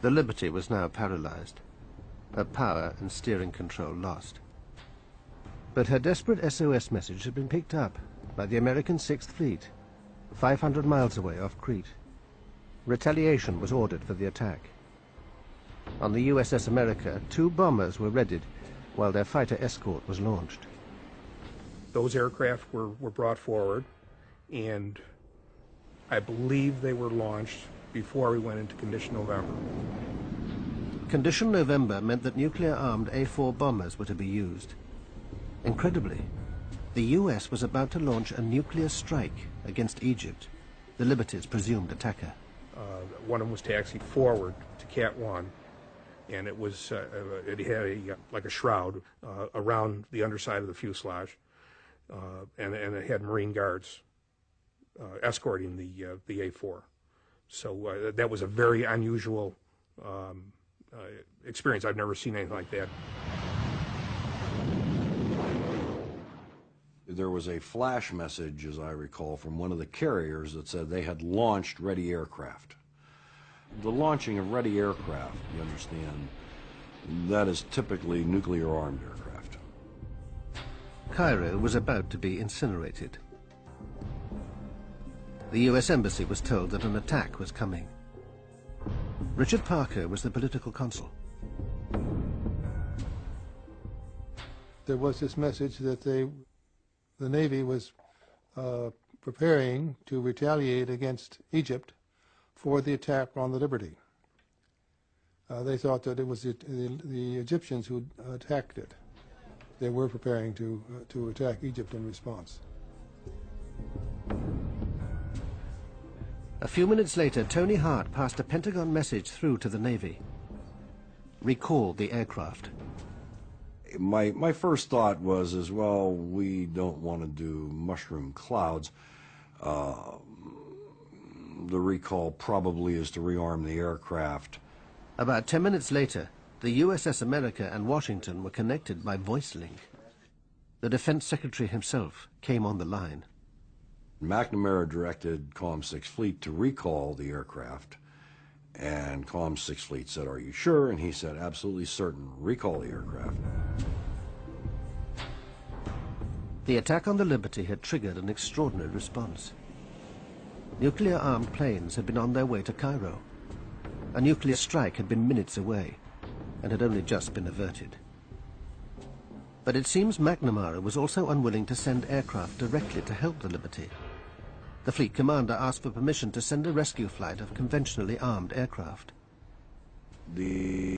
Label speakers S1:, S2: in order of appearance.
S1: The Liberty was now paralyzed, her power and steering control lost. But her desperate SOS message had been picked up by the American Sixth Fleet, 500 miles away off Crete. Retaliation was ordered for the attack. On the USS America, 2 bombers were readied while their fighter escort was launched.
S2: Those aircraft were brought forward, and I believe they were launched before we went into Condition November.
S1: Condition November meant that nuclear-armed A-4 bombers were to be used. Incredibly, the US was about to launch a nuclear strike against Egypt, the Liberty's presumed attacker.
S2: One of them was taxied forward to Cat 1, and it was it had like a shroud around the underside of the fuselage, and it had Marine guards escorting the A-4. So that was a very unusual experience. I've never seen anything like that.
S3: There was a flash message, as I recall, from one of the carriers that said they had launched ready aircraft. The launching of ready aircraft, you understand, that is typically nuclear-armed aircraft.
S1: Cairo was about to be incinerated. The US Embassy was told that an attack was coming. Richard Parker was the political consul.
S4: There was this message that the Navy was preparing to retaliate against Egypt for the attack on the Liberty. They thought that it was the Egyptians who attacked it. They were preparing to attack Egypt in response.
S1: A few minutes later, Tony Hart passed a Pentagon message through to the Navy. Recall the aircraft.
S3: My first thought was, as well, we don't want to do mushroom clouds. The recall probably is to rearm the aircraft.
S1: About 10 minutes later, the USS America and Washington were connected by voice link. The Defense Secretary himself came on the line.
S3: McNamara directed Comm 6 Fleet to recall the aircraft, and Comm 6 Fleet said, "Are you sure?" And he said, "Absolutely certain. Recall the aircraft."
S1: The attack on the Liberty had triggered an extraordinary response. Nuclear-armed planes had been on their way to Cairo. A nuclear strike had been minutes away and had only just been averted. But it seems McNamara was also unwilling to send aircraft directly to help the Liberty. The fleet commander asked for permission to send a rescue flight of conventionally armed aircraft.
S3: The